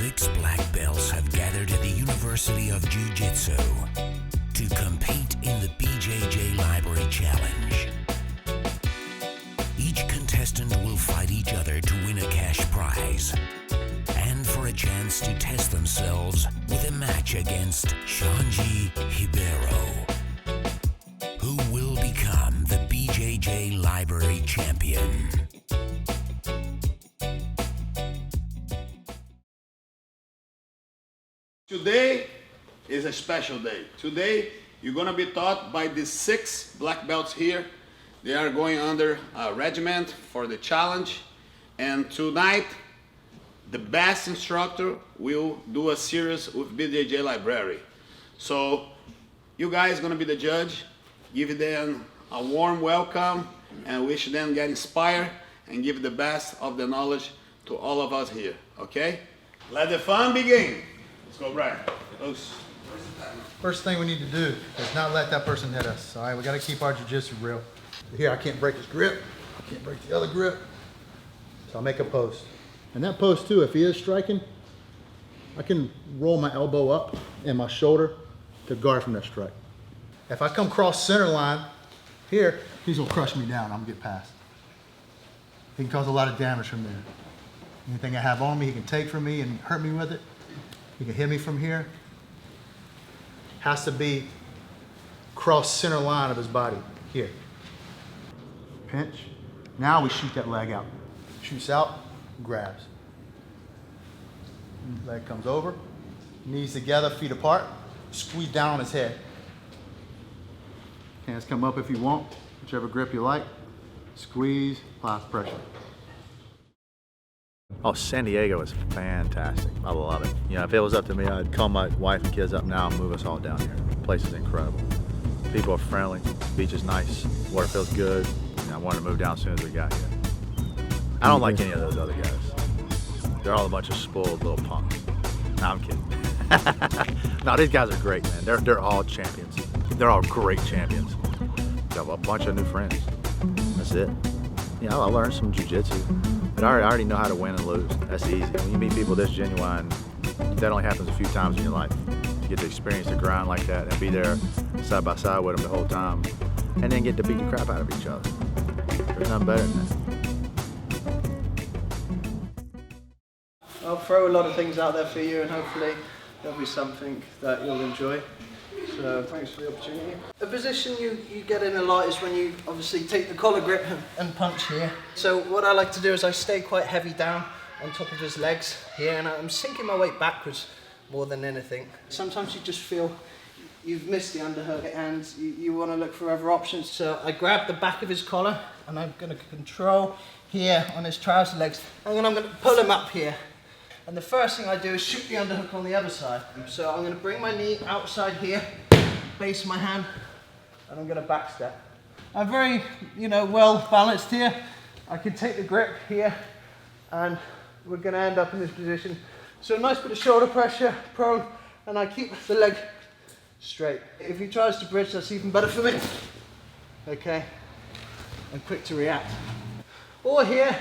6 black belts have gathered at the University of Jiu-jitsu to compete in the BJJ Library Challenge. Each contestant will fight each other to win a cash prize and for a chance to test themselves with a match against Xande Ribeiro, who will become the BJJ Library Champion. Today is a special day. Today, you're gonna be taught by the 6 black belts here. They are going under a regiment for the challenge. And tonight, the best instructor will do a series with BJJ Library. So, you guys gonna be the judge. Give them a warm welcome and wish them get inspired and give the best of the knowledge to all of us here, okay? Let the fun begin. Let's go, Brian. Loose. First thing we need to do is not let that person hit us. All right, we got to keep our jiu-jitsu real. Here, I can't break his grip. I can't break the other grip. So I'll make a post. And that post too, if he is striking, I can roll my elbow up and my shoulder to guard from that strike. If I come cross center line here, he's gonna crush me down. I'm gonna get past. He can cause a lot of damage from there. Anything I have on me, he can take from me and hurt me with it. He can hit me from here. Has to be cross center line of his body, here. Pinch. Now we shoot that leg out. Shoots out, grabs. Leg comes over, knees together, feet apart, squeeze down on his head. Hands come up if you want, whichever grip you like. Squeeze, apply pressure. Oh, San Diego is fantastic. I love it. You know, if it was up to me, I'd call my wife and kids up now and move us all down here. The place is incredible. People are friendly. The beach is nice. Water feels good. You know, I wanted to move down as soon as we got here. I don't like any of those other guys. They're all a bunch of spoiled little punks. No, I'm kidding. No, these guys are great, man. They're all champions. They're all great champions. Got a bunch of new friends. That's it. You know, I learned some jiu-jitsu. But I already know how to win and lose. That's easy. When you meet people this genuine, that only happens a few times in your life. You get to experience the grind like that and be there side by side with them the whole time, and then get to beat the crap out of each other. There's nothing better than that. I'll throw a lot of things out there for you, and hopefully there'll be something that you'll enjoy. So thanks for the opportunity. The position you get in a lot is when you obviously take the collar grip and punch here. So what I like to do is I stay quite heavy down on top of his legs here, and I'm sinking my weight backwards more than anything. Sometimes you just feel you've missed the underhook and you want to look for other options. So I grab the back of his collar and I'm going to control here on his trouser legs, and then I'm going to pull him up here. And the first thing I do is shoot the underhook on the other side. So I'm going to bring my knee outside here, base my hand, and I'm going to backstep. I'm very, well balanced here. I can take the grip here, and we're going to end up in this position. So a nice bit of shoulder pressure, prone, and I keep the leg straight. If he tries to bridge, that's even better for me. Okay, I'm quick to react. Or here,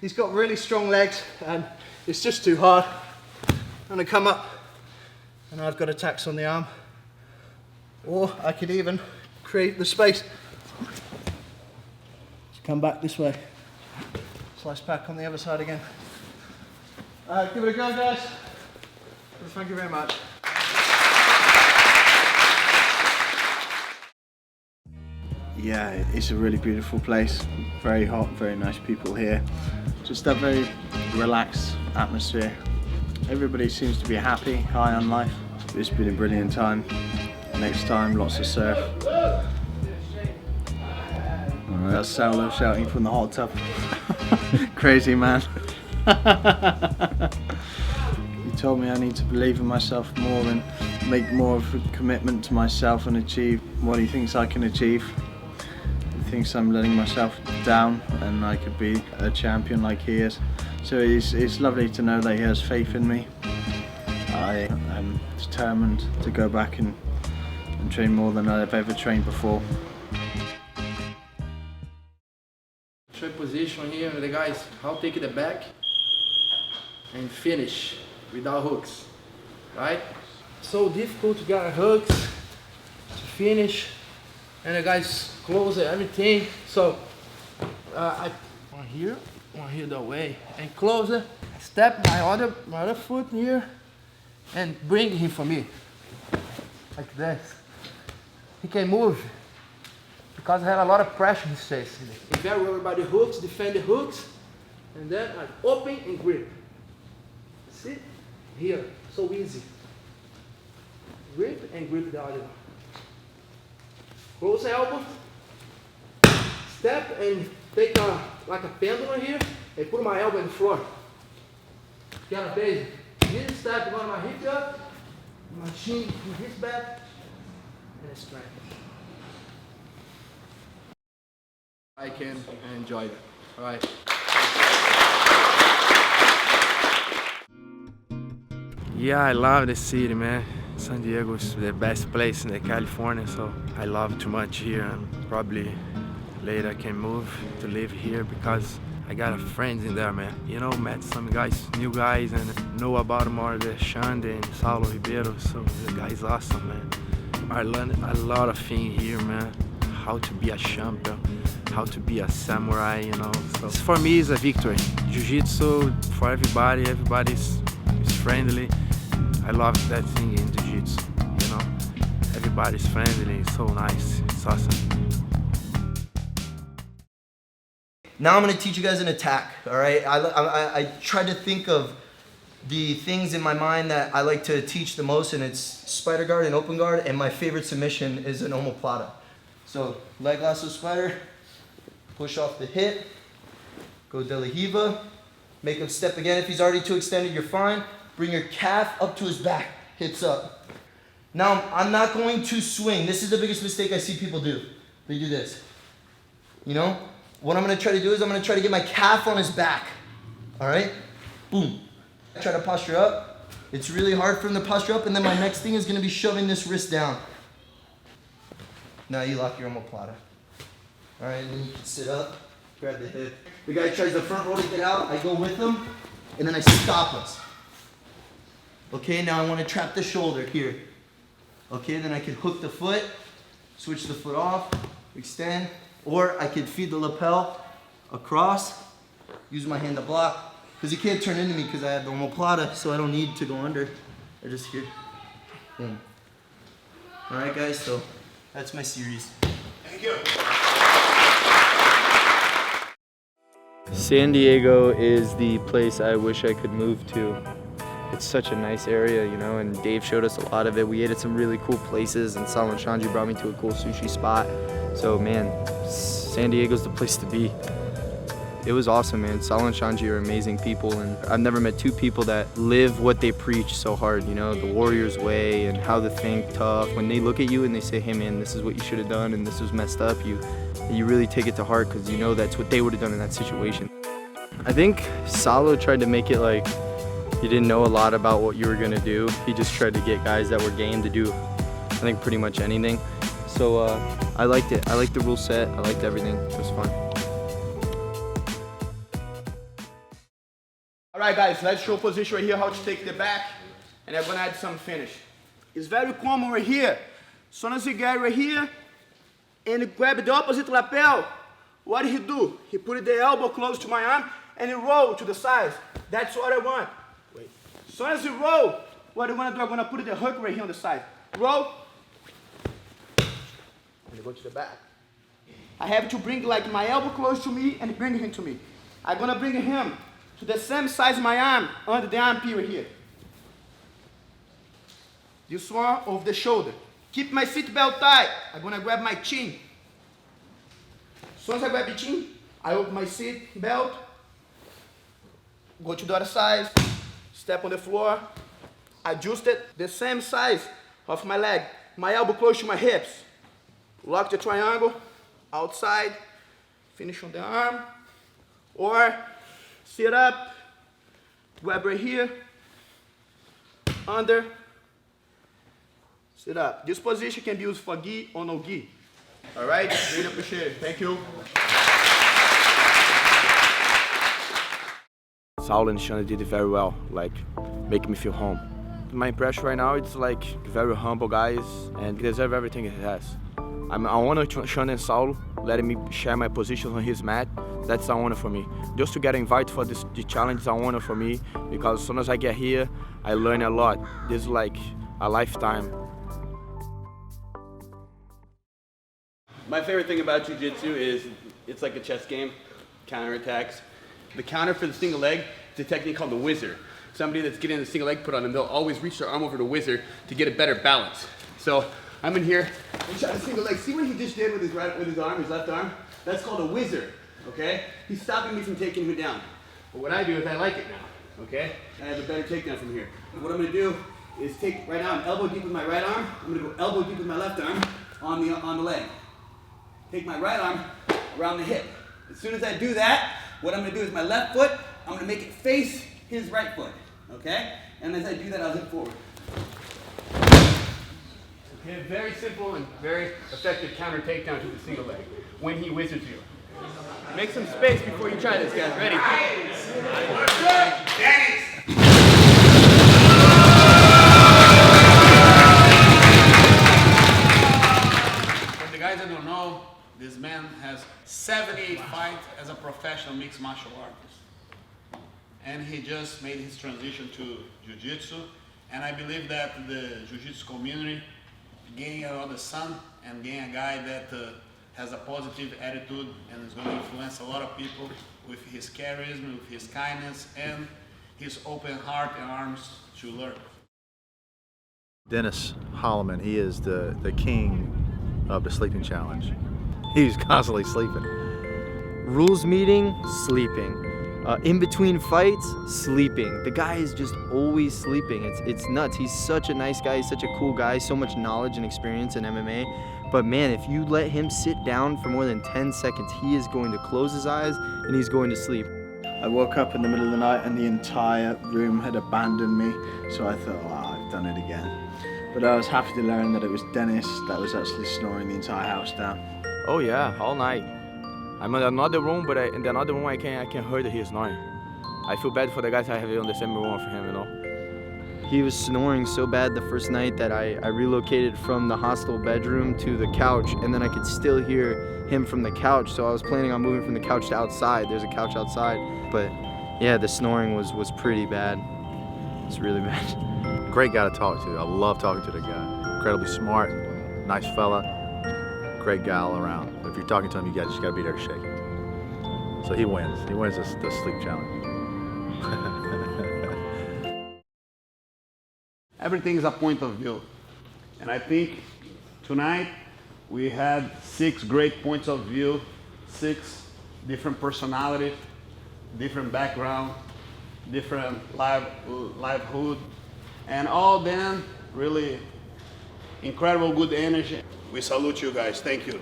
he's got really strong legs, and it's just too hard. I'm gonna come up and I've got attacks on the arm. Or I could even create the space. Just come back this way. Slice back on the other side again. Give it a go, guys. Thank you very much. Yeah, it's a really beautiful place. Very hot, very nice people here. Just a very relaxed atmosphere. Everybody seems to be happy, high on life. It's been a brilliant time. Next time, lots of surf. That's Saulo shouting from the hot tub. Crazy man. He told me I need to believe in myself more and make more of a commitment to myself and achieve what he thinks I can achieve. He thinks I'm letting myself down and I could be a champion like he is. So it's lovely to know that he has faith in me. I am determined to go back and train more than I've ever trained before. Position here, the guys, I'll take the back and finish. without hooks, right? So difficult to get hooks to finish, and the guys close everything. So I one here the way, and close it. Step my other foot here, and bring him for me, like this. He can move because I have a lot of pressure in his face. He's very worried about the hooks, defend the hooks, and then I open and grip. See? Here, so easy. Grip and grip the other one. Close the elbow, step and take like a pendulum here, and put my elbow in the floor. Get a base. This step, going my hip up, my chin in his back, and strength. I can enjoy that. All right. Yeah, I love the city, man. San Diego is the best place in California, so I love too much here, and probably later I can move to live here because I got friends in there, man. You know, met some guys, new guys, and know about more the Xande and Ribeiro, so the guy's awesome, man. I learned a lot of things here, man. How to be a champion, how to be a samurai, you know. So for me, it's a victory. Jiu-jitsu for everybody, everybody's friendly. I love that thing in Jiu-jitsu, you know. Everybody's friendly, it's so nice, it's awesome. Now I'm going to teach you guys an attack, all right? I try to think of the things in my mind that I like to teach the most, and it's spider guard and open guard, and my favorite submission is an omoplata. So leg lasso spider, push off the hip, go de la hiva, make him step again. If he's already too extended, you're fine. Bring your calf up to his back, hips up. Now I'm not going to swing. This is the biggest mistake I see people do. They do this, you know? What I'm going to try to do is I'm going to try to get my calf on his back. All right? Boom. Try to posture up. It's really hard for him to posture up, and then my next thing is going to be shoving this wrist down. Now you lock your omoplata. All right, and then you can sit up, grab the hip. The guy tries the front roll to get out. I go with him, and then I stop us. Okay, now I want to trap the shoulder here. Okay, then I can hook the foot, switch the foot off, extend. Or I could feed the lapel across, use my hand to block, because he can't turn into me because I have the omoplata, so I don't need to go under. I just here. Boom. All right, guys, so that's my series. Thank you. San Diego is the place I wish I could move to. It's such a nice area, you know, and Dave showed us a lot of it. We ate at some really cool places, and Sal and Xande brought me to a cool sushi spot. So, man, San Diego's the place to be. It was awesome, man. Sal and Xande are amazing people, and I've never met two people that live what they preach so hard, you know, the warrior's way and how to think tough. When they look at you and they say, hey, man, this is what you should have done and this was messed up, you really take it to heart because you know that's what they would have done in that situation. I think Salo tried to make it like he didn't know a lot about what you were gonna do. He just tried to get guys that were game to do, I think, pretty much anything. So I liked it. I liked the rule set. I liked everything. It was fun. All right, guys, let's show position right here, how to take the back, and I'm gonna add some finish. It's very common right here. As soon as you get right here, and grab the opposite lapel, what did he do? He put the elbow close to my arm, and he rolled to the side. That's what I want. Wait. As soon as you roll, what I'm gonna do, I'm gonna put the hook right here on the side. Roll, and go to the back. I have to bring like my elbow close to me and bring him to me. I'm gonna bring him to the same size my arm under the armpit right here. This one over the shoulder. Keep my seat belt tight. I'm gonna grab my chin. As soon as I grab the chin, I open my seat belt, go to the other side, step on the floor, adjust it the same size of my leg. My elbow close to my hips. Lock the triangle, outside, finish on the arm, or sit up, grab right here, under, sit up. This position can be used for gi or no gi. All right, really appreciate it. Thank you. Saul and Xande did it very well, like make me feel home. My impression right now, it's like very humble guys and deserve everything he has. I honor Xande and Saul letting me share my position on his mat. That's an honor for me. Just to get invited for this challenge is an honor for me, because as soon as I get here, I learn a lot. This is like a lifetime. My favorite thing about Jiu-Jitsu is it's like a chess game, counterattacks. The counter for the single leg is a technique called the whizzer. Somebody that's getting the single leg put on them, they'll always reach their arm over the whizzer to get a better balance. So I'm in here and shot a single leg. See what he just did with his left arm? That's called a whizzer, okay? He's stopping me from taking him down. But what I do is I like it now, okay? I have a better takedown from here. And what I'm gonna do is take, right now I'm elbow deep with my right arm. I'm gonna go elbow deep with my left arm on the leg. Take my right arm around the hip. As soon as I do that, what I'm gonna do is my left foot, I'm gonna make it face his right foot, okay? And as I do that, I'll hip forward. Okay, very simple and very effective counter takedown to the single leg when he whizzes you. Make some space before you try this, guys. Ready? For the guys that don't know, this man has 78 fights as a professional mixed martial artist. And he just made his transition to Jiu-Jitsu. And I believe that the Jiu-Jitsu community gain another son and gain a guy that has a positive attitude and is going to influence a lot of people with his charisma, with his kindness, and his open heart and arms to learn. Dennis Holloman, he is the king of the sleeping challenge. He's constantly sleeping. Rules meeting, sleeping. In between fights, sleeping. The guy is just always sleeping. It's nuts. He's such a nice guy. He's such a cool guy. So much knowledge and experience in MMA. But man, if you let him sit down for more than 10 seconds, he is going to close his eyes and he's going to sleep. I woke up in the middle of the night and the entire room had abandoned me, so I thought, oh, I've done it again. But I was happy to learn that it was Dennis that was actually snoring the entire house down. Oh yeah, all night. I'm in another room, but in the another room I can hear that he's snoring. I feel bad for the guys I have on the same room for him, you know. He was snoring so bad the first night that I relocated from the hostel bedroom to the couch, and then I could still hear him from the couch, so I was planning on moving from the couch to outside. There's a couch outside, but yeah, the snoring was pretty bad. It's really bad. Great guy to talk to. I love talking to the guy. Incredibly smart, nice fella, great guy all around. If you're talking to him, you just gotta be there to shake him. So he wins. He wins the sleep challenge. Everything is a point of view. And I think tonight we had 6 great points of view, 6 different personalities, different background, different livelihood, and all them really incredible good energy. We salute you guys. Thank you.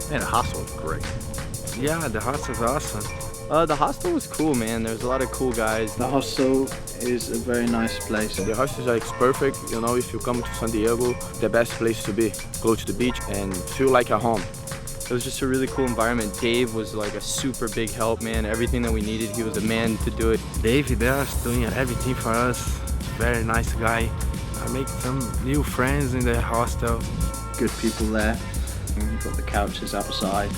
Man, the hostel was great. Yeah, the hostel's awesome. The hostel was cool, man. There's a lot of cool guys. The hostel is a very nice place. The hostel is like perfect, you know, if you come to San Diego, the best place to be. Close to the beach and feel like a home. It was just a really cool environment. Dave was like a super big help, man. Everything that we needed, he was the man to do it. Dave there is doing everything for us. Very nice guy. I make some new friends in the hostel. Good people there. You've got the couches outside.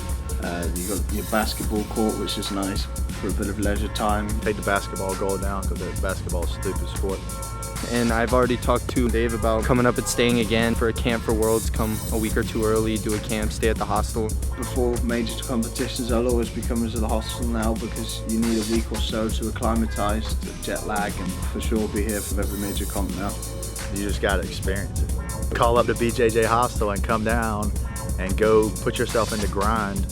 You've got your basketball court, which is nice for a bit of leisure time. Take the basketball goal down because the basketball is a stupid sport. And I've already talked to Dave about coming up and staying again for a camp for Worlds. Come a week or 2 early, do a camp, stay at the hostel. Before major competitions, I'll always be coming to the hostel now because you need a week or so to acclimatise to jet lag, and for sure be here for every major comp now. You just got to experience it. Call up the BJJ hostel and come down and go put yourself in the grind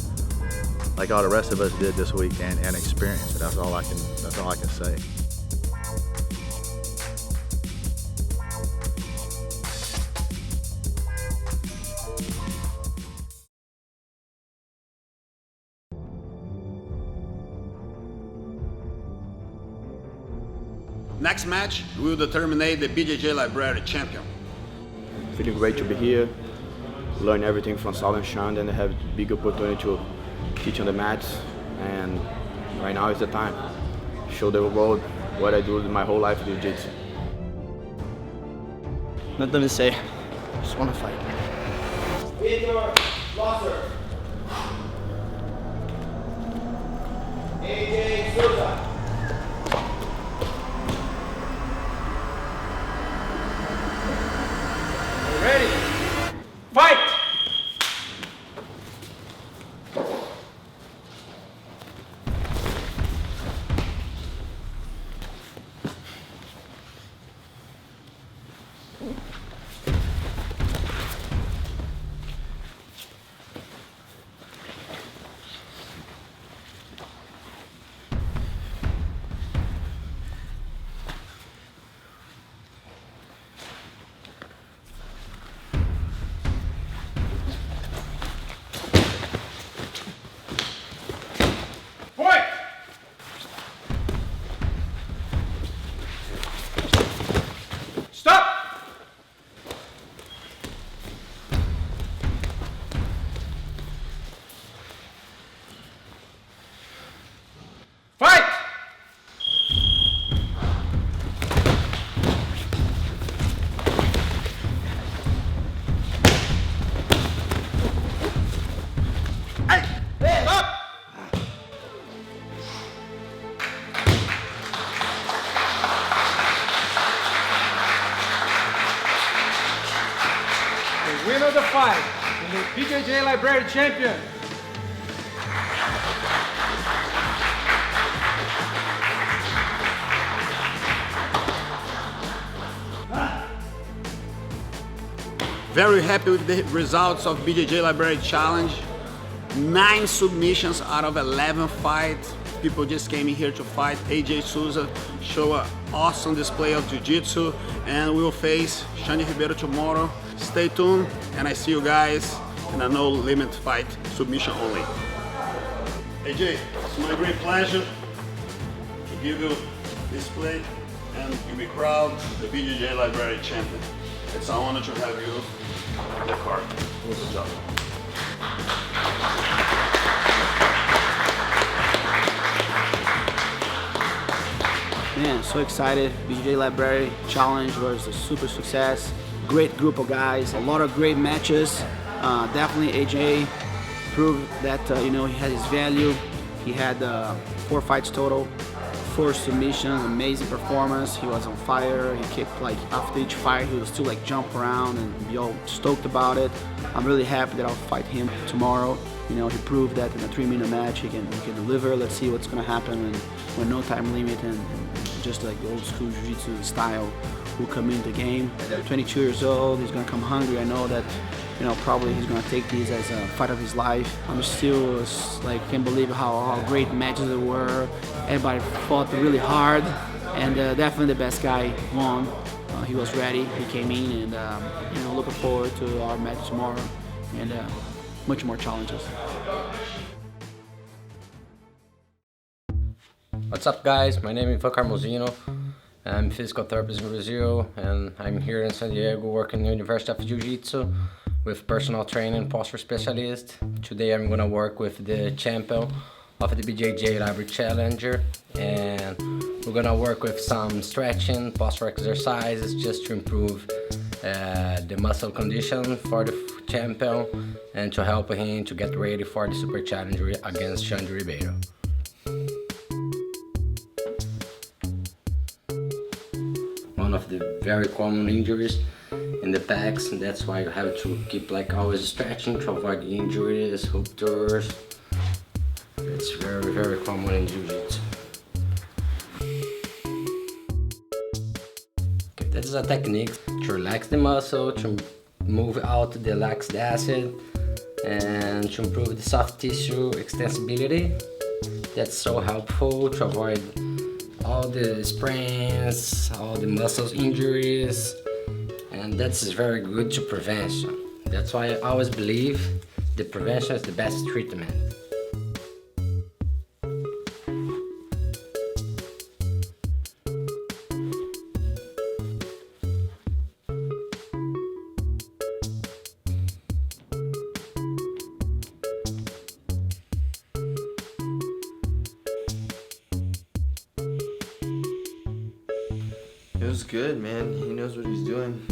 like all the rest of us did this week and experience it. That's all I can say. Next match will determine the BJJ Library Champion. Feeling great to be here. learn everything from Saul and Xande, and have big opportunity to teach on the mats. And right now is the time. Show the world what I do my whole life in Jiu-Jitsu. Nothing to say. Just want to fight. Igor Losser. AJ Souza. Ready? Fight! Winner of the fight, the BJJ Library Champion. Very happy with the results of BJJ Library Challenge. 9 submissions out of 11 fights. People just came in here to fight. AJ Souza show an awesome display of Jiu-Jitsu, and we will face Xande Ribeiro tomorrow. Stay tuned, and I see you guys in a no limit fight, submission only. AJ, it's my great pleasure to give you this plate and you be proud the BJJ Library Champion. It's an honor to have you in the card. Good job. Man, so excited. BJJ Library Challenge was a super success. Great group of guys, a lot of great matches. Definitely AJ proved that you know, he had his value. He had 4 fights total, 4 submissions, amazing performance. He was on fire. He kicked like after each fight, he was still like jump around and be all stoked about it. I'm really happy that I'll fight him tomorrow. You know, he proved that in a 3-minute match he can deliver. Let's see what's gonna happen when no time limit and just like the old school jiu-jitsu style will come in the game. 22 years old, he's gonna come hungry. I know that, you know, probably he's gonna take this as a fight of his life. I'm still like can't believe how great matches there were. Everybody fought really hard, and definitely the best guy won. He was ready. He came in, and you know, looking forward to our match tomorrow and much more challenges. What's up, guys? My name is Ivan Carmozino. I'm a physical therapist in Brazil, and I'm here in San Diego working in the University of Jiu-Jitsu with personal training posture specialist. Today I'm gonna work with the champion of the BJJ Library Challenger, and we're gonna work with some stretching, posture exercises just to improve the muscle condition for the champion and to help him to get ready for the super challenge against Xande Ribeiro. One of the very common injuries in the pecs, and that's why you have to keep like always stretching to avoid injuries, ruptures. It's very, very common in Jiu-Jitsu. Okay, that is a technique to relax the muscle, to move out the lactic acid, and to improve the soft tissue extensibility. That's so helpful to avoid all the sprains, all the muscles injuries, and that's very good to prevention. That's why I always believe the prevention is the best treatment. It was good, man. He knows what he's doing.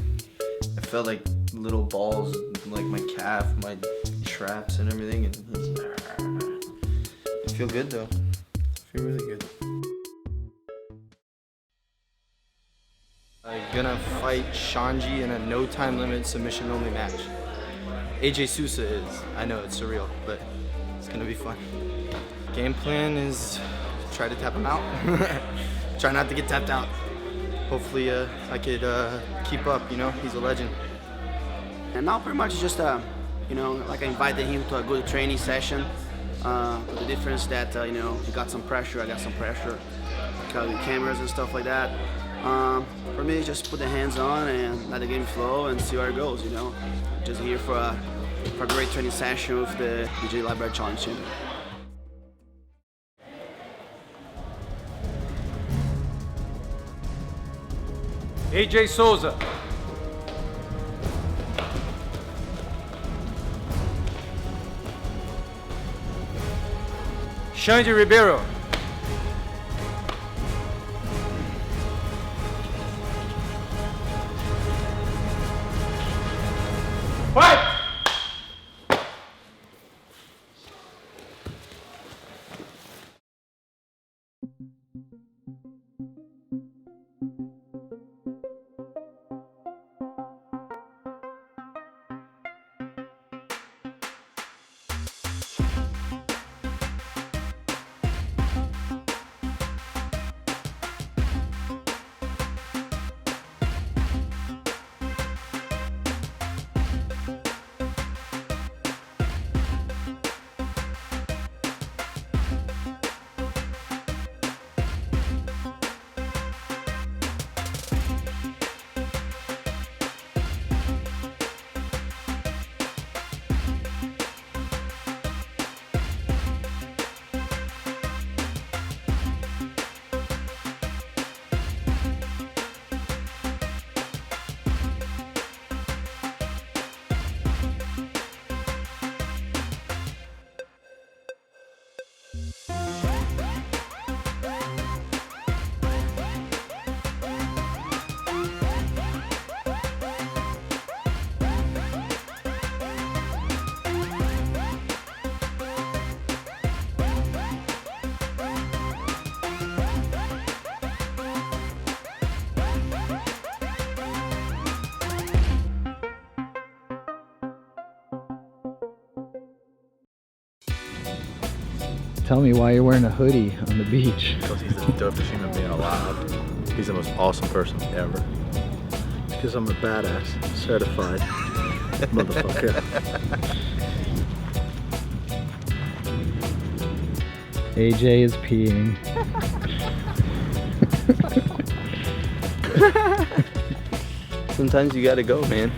I felt like little balls, like my calf, my traps and everything, and I feel good though. I feel really good. I'm gonna fight Xande in a no time limit submission only match. AJ Sousa is. I know it's surreal, but it's gonna be fun. Game plan is try to tap him out. Try not to get tapped out. Hopefully I could keep up, you know, he's a legend. And now pretty much just, you know, like I invited him to a good training session. With the difference that, you know, he got some pressure, I got some pressure, because with cameras and stuff like that. For me, just put the hands on and let the game flow and see where it goes, you know. Just here for a great training session with the BJJ Library Challenge Champion. AJ Souza. Xande Ribeiro. Fight! Tell me why you're wearing a hoodie on the beach. Because he's the dopest human being alive. He's the most awesome person ever. It's because I'm a badass, certified motherfucker. AJ is peeing. Sometimes you gotta go, man.